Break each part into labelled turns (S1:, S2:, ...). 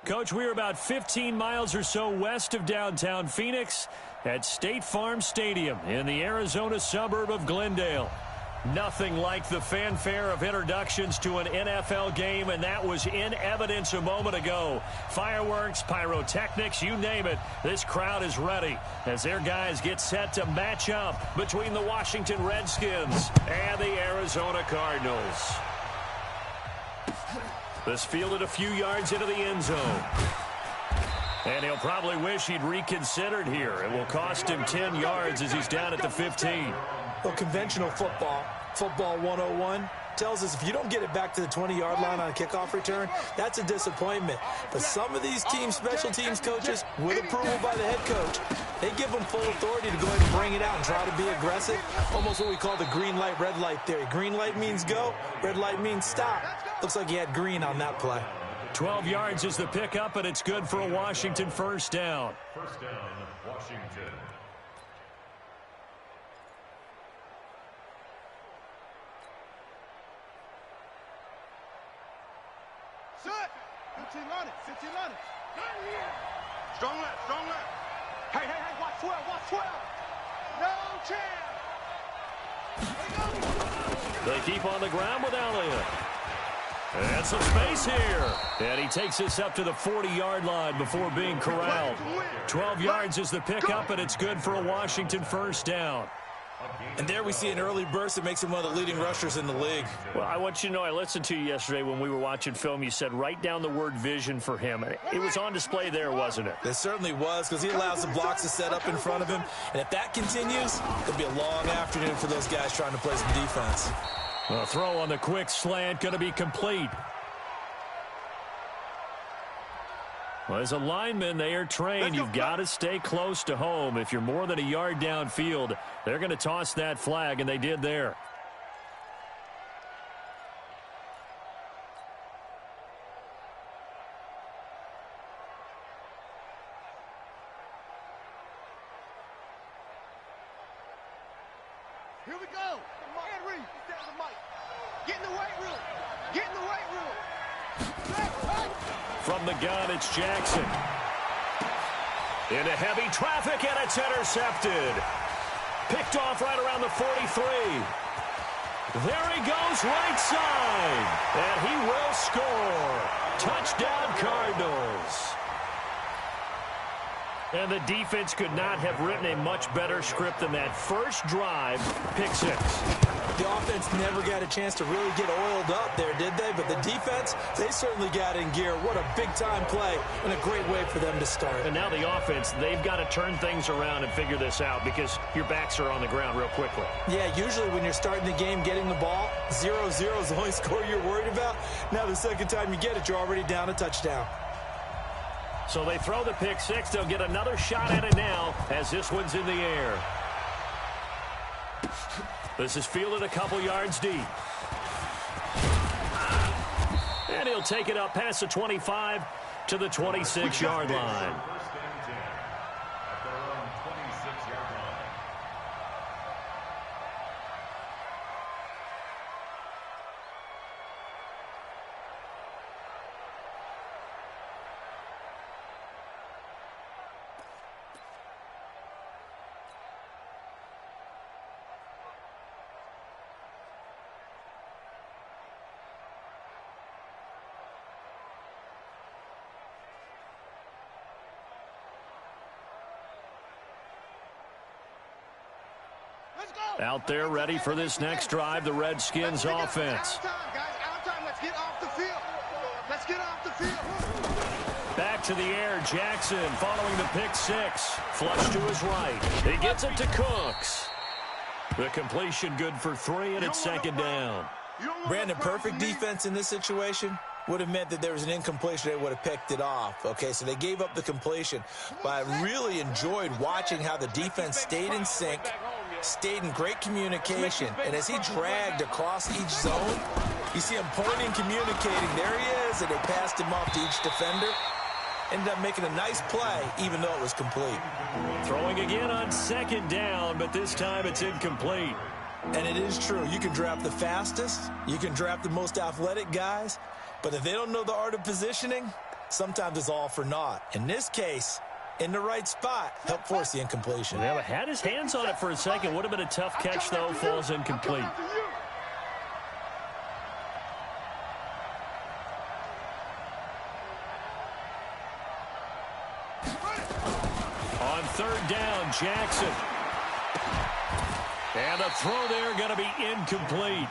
S1: Coach, we're about 15 miles or so west of downtown Phoenix at State Farm Stadium in the Arizona suburb of Glendale. Nothing like the fanfare of introductions to an NFL game, and that was in evidence a moment ago. Fireworks, pyrotechnics, you name it. This crowd is ready as their guys get set to match up between the Washington Redskins and the Arizona Cardinals. This fielded a few yards into the end zone. And he'll probably wish he'd reconsidered here. It will cost him 10 yards as he's down at the 15.
S2: Well, conventional football 101, tells us if you don't get it back to the 20-yard line on a kickoff return, that's a disappointment. But some of these teams, special teams coaches, with approval by the head coach, they give them full authority to go ahead and bring it out and try to be aggressive. Almost what we call the green light, red light theory. Green light means go, red light means stop. Looks like he had green on that play.
S1: 12 yards is the pickup, and it's good for a Washington first down.
S3: First down, Washington.
S4: Set. 15 on it. 15 on it. Strong left. Strong left. Hey, hey, hey. Watch 12. Watch 12. No chance.
S1: They keep on the ground with Elliott. And some space here. And he takes this up to the 40-yard line before being corralled. 12 yards is the pickup, and it's good for a Washington first down.
S2: And there we see an early burst that makes him one of the leading rushers in the league.
S1: Well, I want you to know, I listened to you yesterday when we were watching film. You said write down the word vision for him. It was on display there, wasn't it?
S2: It certainly was, because he allows the blocks to set up in front of him. And if that continues, it'll be a long afternoon for those guys trying to play some defense.
S1: The throw on the quick slant going to be complete. Well, as a lineman, they are trained. You've got to stay close to home. If you're more than a yard downfield, they're going to toss that flag, and they did there.
S4: Here we go. Henry, get in the weight room. Get in the weight room.
S1: From the gun, it's Jackson. Into heavy traffic, and it's intercepted. Picked off right around the 43. There he goes, right side. And he will score. Touchdown, Cardinals. And the defense could not have written a much better script than that first drive, pick six.
S2: The offense never got a chance to really get oiled up there, did they? But the defense, they certainly got in gear. What a big-time play and a great way for them to start.
S1: And now the offense, they've got to turn things around and figure this out because your backs are on the ground real quickly.
S2: Yeah, usually when you're starting the game, getting the ball, 0-0 is the only score you're worried about. Now the second time you get it, you're already down a touchdown.
S1: So they throw the pick six. They'll get another shot at it now as this one's in the air. This is fielded a couple yards deep. And he'll take it up past the 25 to the 26-yard line. Out there ready for this next drive, the Redskins offense.
S4: Out of time. Let's get off the field. Let's get off the field.
S1: Back to the air, Jackson following the pick six. Flush to his right. He gets it to Cooks. The completion good for 3, and it's second down.
S2: Brandon, perfect defense in this situation would have meant that there was an incompletion. They would have picked it off. Okay, so they gave up the completion. But I really enjoyed watching how the defense stayed in sync, stayed in great communication. And as he dragged across each zone, you see him pointing, communicating. There he is, and they passed him off to each defender. Ended up making a nice play, even though it was complete.
S1: Throwing again on second down, but this time it's incomplete.
S2: And it is true. You can draft the fastest. You can draft the most athletic guys. But if they don't know the art of positioning, sometimes it's all for naught. In this case, in the right spot, helped force the incompletion.
S1: Yeah, but had his hands on it for a second. Would have been a tough catch, though. Falls incomplete. On third down, Jackson. And a throw there going to be incomplete.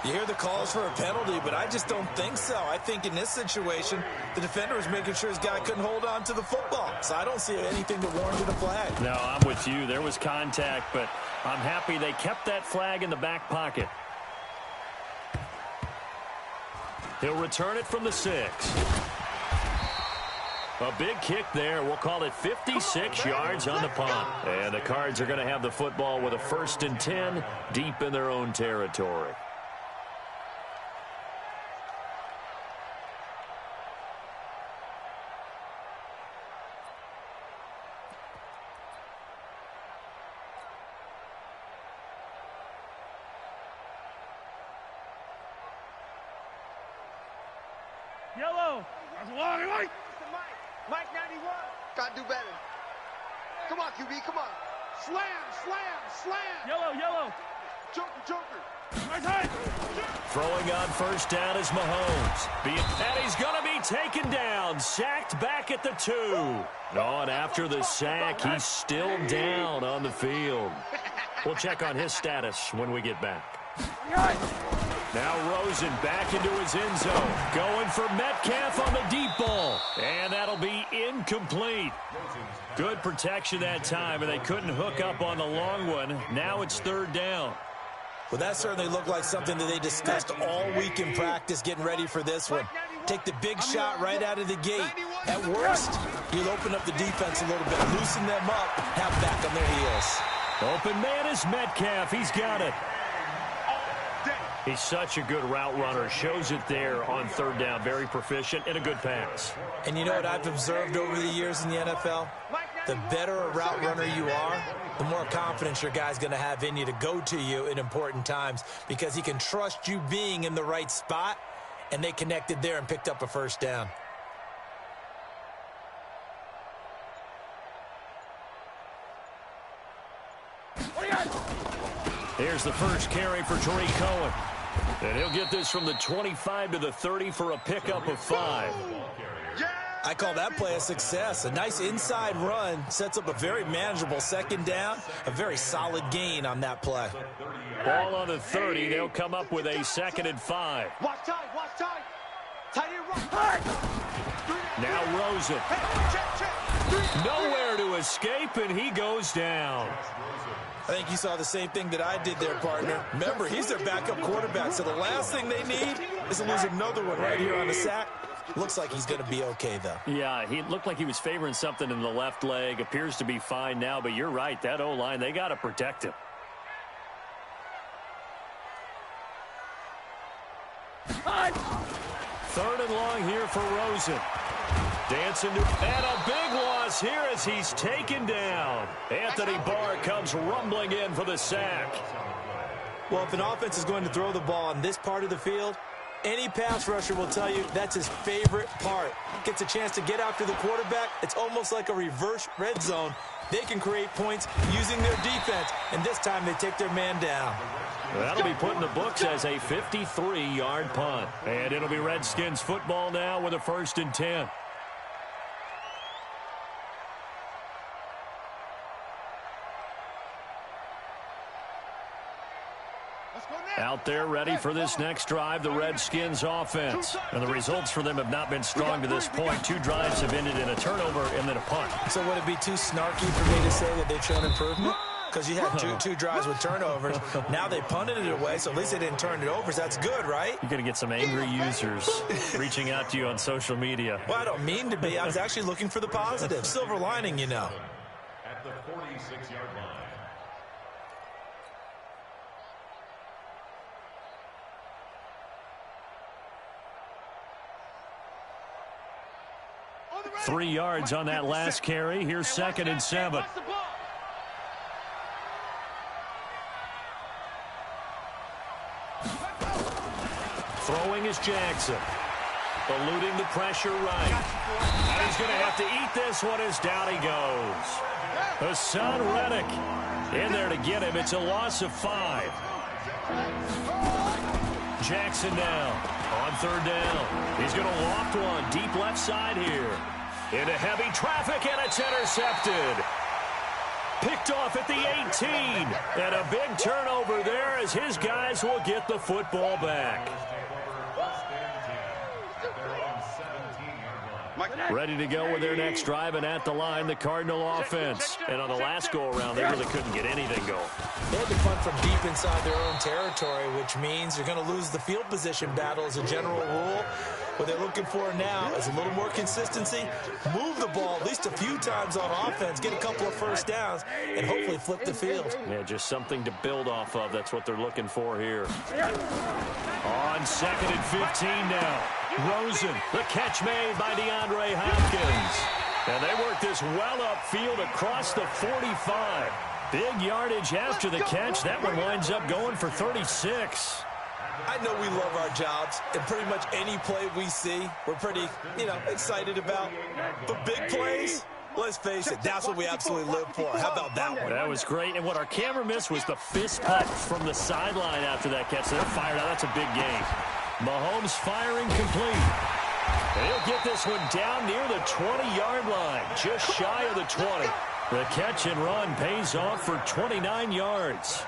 S2: You hear the calls for a penalty, but I just don't think so. I think in this situation, the defender was making sure his guy couldn't hold on to the football. So I don't see anything that warranted a flag.
S1: No, I'm with you. There was contact, but I'm happy they kept that flag in the back pocket. He'll return it from the 6. A big kick there. We'll call it 56 yards on the punt. And the Cards are going to have the football with a 1st and 10 deep in their own territory.
S4: Yellow. Mike 91. Gotta do better. Come on, QB, come on. Slam, slam, slam. Yellow. Joker. Right side.
S1: Throwing on first down is Mahomes. And he's going to be taken down. Sacked back at the 2. And after the sack, he's still down on the field. We'll check on his status when we get back. Now Rosen back into his end zone. Going for Metcalf on the deep ball. And that'll be incomplete. Good protection that time, and they couldn't hook up on the long one. Now it's 3rd down.
S2: Well, that certainly looked like something that they discussed all week in practice, getting ready for this one. Take the big shot right out of the gate. At worst, you'll open up the defense a little bit, loosen them up, have back on their heels.
S1: Open man is Metcalf. He's got it. He's such a good route runner. Shows it there on 3rd down. Very proficient and a good pass.
S2: And you know what I've observed over the years in the NFL? The better a route runner you are, the more confidence your guy's going to have in you to go to you in important times because he can trust you being in the right spot, and they connected there and picked up a 1st down.
S1: Here's the first carry for Tariq Cohen. And he'll get this from the 25 to the 30 for a pickup of 5.
S2: I call that play a success. A nice inside run sets up a very manageable 2nd down. A very solid gain on that play.
S1: Ball on the 30. They'll come up with a 2nd and 5.
S4: Watch tight, watch tight. Tight end right.
S1: Now Rosen. Nowhere to escape, and he goes down.
S2: I think you saw the same thing that I did there, partner. Remember, he's their backup quarterback, so the last thing they need is to lose another one right here on the sack. Looks like he's going to be okay, though.
S1: Yeah, he looked like he was favoring something in the left leg. Appears to be fine now, but you're right. That O-line, they got to protect him. Third and long here for Rosen. Dancing to, and a big loss here as he's taken down. Anthony Barr comes rumbling in for the sack.
S2: Well, if an offense is going to throw the ball on this part of the field, any pass rusher will tell you that's his favorite part. Gets a chance to get after the quarterback. It's almost like a reverse red zone. They can create points using their defense, and this time they take their man down.
S1: That'll be put in the books as a 53-yard punt. And it'll be Redskins football now with a 1st and 10. Out there ready for this next drive, the Redskins offense. And the results for them have not been strong to this point. 2 drives have ended in a turnover and then a punt.
S2: So would it be too snarky for me to say that they've shown improvement? Because you had two drives with turnovers. Now they punted it away, so at least they didn't turn it over. So that's good, right?
S1: You're going to get some angry users reaching out to you on social media.
S2: Well, I don't mean to be. I was actually looking for the positive. Silver lining, you know.
S3: At the 46-yard line.
S1: Three yards on that last carry. Here's 2nd and 7. Throwing is Jackson. eluding the pressure right. And he's going to have to eat this one as down he goes. Hassan Reddick in there to get him. It's a loss of 5. Jackson now on 3rd down. He's going to loft one deep left side here. Into heavy traffic, and it's intercepted. Picked off at the 18. And a big turnover there as his guys will get the football back. Ready to go with their next drive, and at the line, the Cardinal offense. And on the last go-around, they really couldn't get anything going.
S2: They had to punt from deep inside their own territory, which means you're going to lose the field position battle as a general rule. What they're looking for now is a little more consistency, move the ball at least a few times on offense, get a couple of first downs, and hopefully flip the field.
S1: Yeah, just something to build off of. That's what they're looking for here. On 2nd and 15 now. Rosen, the catch made by DeAndre Hopkins. And they work this well upfield across the 45. Big yardage after the catch. That one winds up going for 36.
S2: I know we love our jobs, and pretty much any play we see, we're pretty, excited about. But big plays, let's face it, that's what we absolutely live for. How about that one?
S1: That was great, and what our camera missed was the fist pump from the sideline after that catch. They're fired out. That's a big game. Mahomes firing complete. And he'll get this one down near the 20-yard line, just shy of the 20. The catch and run pays off for 29 yards.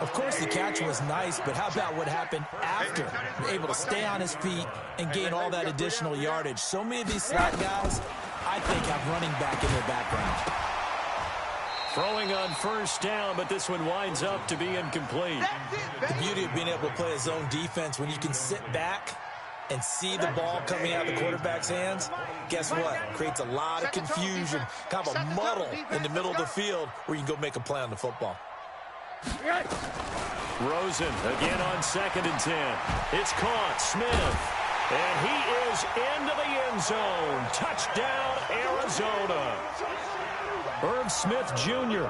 S2: Of course, the catch was nice, but how about what happened after? Able to stay on his feet and gain all that additional yardage. So many of these slot guys, I think, have running back in their background.
S1: Throwing on 1st down, but this one winds up to be incomplete.
S2: The beauty of being able to play a zone defense, when you can sit back and see the ball coming out of the quarterback's hands, guess what? Creates a lot of confusion, kind of a muddle in the middle of the field where you can go make a play on the football.
S1: Rosen again on 2nd and 10. It's caught. Smith. And he is into the end zone. Touchdown, Arizona. Irv Smith Jr.,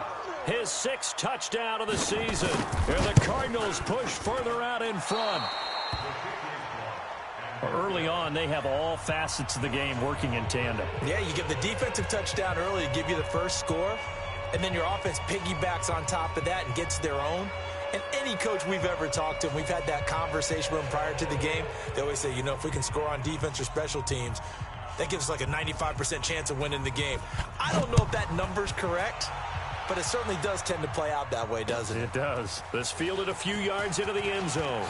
S1: his 6th touchdown of the season. And the Cardinals push further out in front. Early on, they have all facets of the game working in tandem.
S2: Yeah, you give the defensive touchdown early to give you the first score, and then your offense piggybacks on top of that and gets their own. And any coach we've ever talked to, and we've had that conversation with them prior to the game, they always say, if we can score on defense or special teams, that gives us like a 95% chance of winning the game. I don't know if that number's correct, but it certainly does tend to play out that way, doesn't it?
S1: It does. This fielded a few yards into the end zone.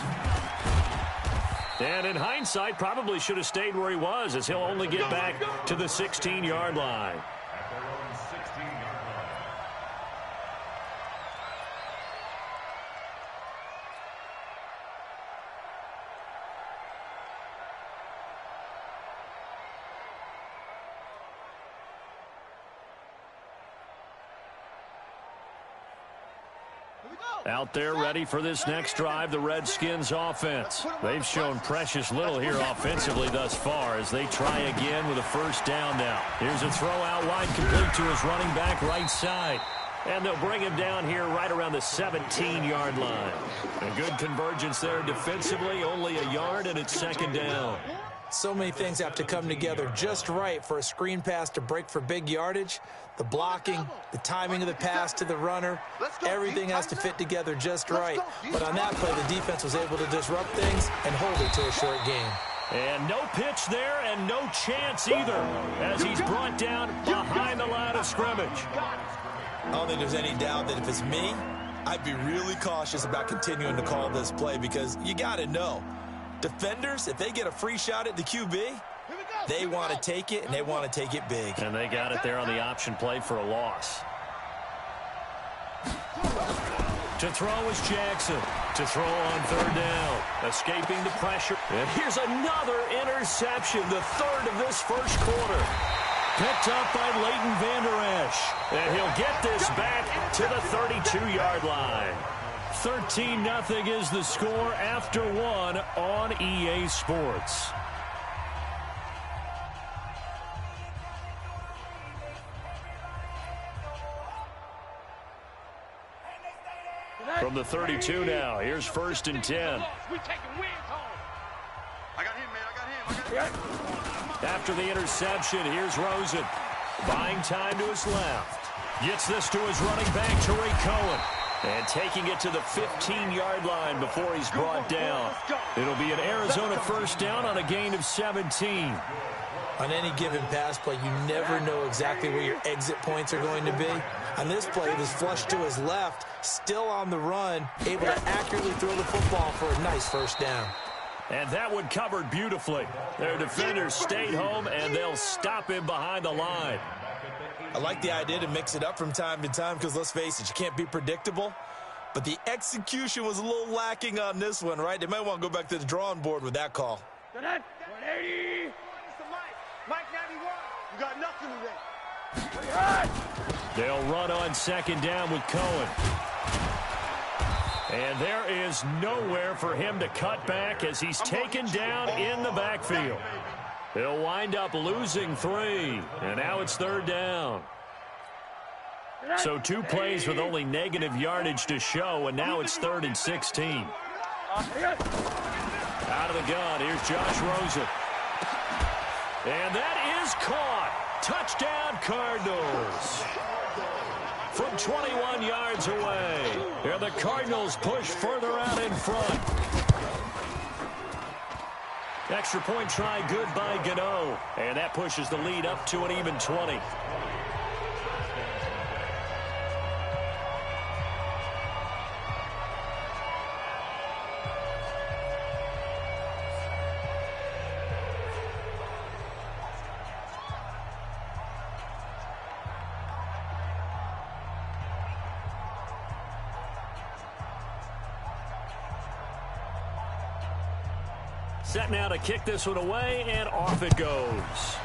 S1: And in hindsight, probably should have stayed where he was, as he'll only get back to the 16-yard line. Out there ready for this next drive, the Redskins offense. They've shown precious little here offensively thus far as they try again with a 1st down now. Here's a throw out wide, complete to his running back right side. And they'll bring him down here right around the 17-yard line. A good convergence there defensively, only a yard, and it's 2nd down.
S2: So many things have to come together just right for a screen pass to break for big yardage. The blocking, the timing of the pass to the runner, everything has to fit together just right. But on that play, the defense was able to disrupt things and hold it to a short game.
S1: And no pitch there and no chance either as he's brought down behind the line of scrimmage.
S2: I don't think there's any doubt that if it's me, I'd be really cautious about continuing to call this play because you got to know. Defenders, if they get a free shot at the QB, they want to take it, and they want to take it big.
S1: And they got it there on the option play for a loss. To throw is Jackson. To throw on 3rd down. Escaping the pressure. And here's another interception, the 3rd of this 1st quarter. Picked up by Leighton Vander Esch. And he'll get this back to the 32-yard line. 13-0 is the score after 1 on EA Sports. From the 32 now, here's 1st and 10.
S4: We taking wins home. I got him, man. I got him.
S1: After the interception, here's Rosen. Buying time to his left. Gets this to his running back, Tariq Cohen. And taking it to the 15-yard line before he's brought down. It'll be an Arizona first down on a gain of 17.
S2: On any given pass play, you never know exactly where your exit points are going to be. On this play, it was flushed to his left, still on the run, able to accurately throw the football for a nice first down.
S1: And that one covered beautifully. Their defenders stayed home, and they'll stop him behind the line.
S2: I like the idea to mix it up from time to time because, let's face it, you can't be predictable. But the execution was a little lacking on this one, right? They might want to go back to the drawing board with that call.
S4: 180. Mike 91. You got nothing today.
S1: They'll run on second down with Cohen. And there is nowhere for him to cut back as he's taken down in the backfield. They'll wind up losing 3, and now it's third down. So 2 plays with only negative yardage to show, and now it's 3rd and 16. Out of the gun, here's Josh Rosen. And that is caught. Touchdown, Cardinals. From 21 yards away. Here the Cardinals push further out in front. Extra point try good by Gano. And that pushes the lead up to an even 20. Set now to kick this one away, and off it goes.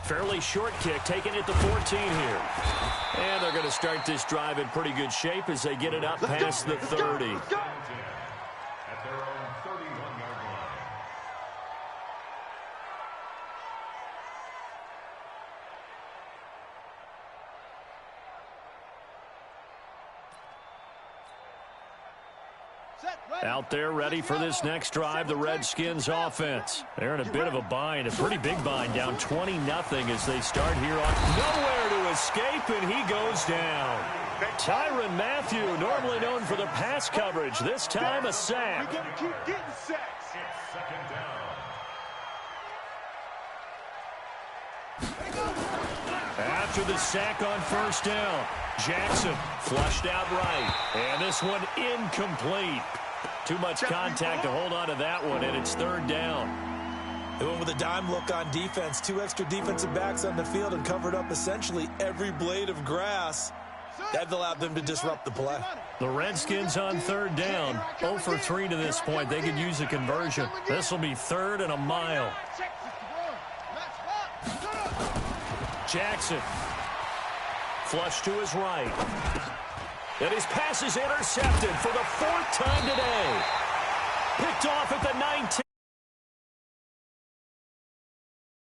S1: Fairly short kick, taking it to 14 here. And they're going to start this drive in pretty good shape as they get it up past the 30.
S3: At their own 31-yard line.
S1: Out there ready for this next drive, the Redskins offense. They're in a bit of a bind, a pretty big bind, down 20-0 as they start here on nowhere to escape, and he goes down. Tyrann Mathieu, normally known for the pass coverage, this time a sack.
S4: We're going to keep getting sacks.
S3: It's second down.
S1: After the sack on first down, Jackson flushed out right, and this one incomplete. Too much contact to hold on to that one, and it's third down.
S2: They went with a dime look on defense. 2 extra defensive backs on the field and covered up essentially every blade of grass. That allowed them to disrupt the play.
S1: The Redskins on third down, 0 for 3 to this point. They could use a conversion. This will be 3rd and a mile. Jackson, flush to his right. And his pass is intercepted for the 4th time today. Picked off at the 19.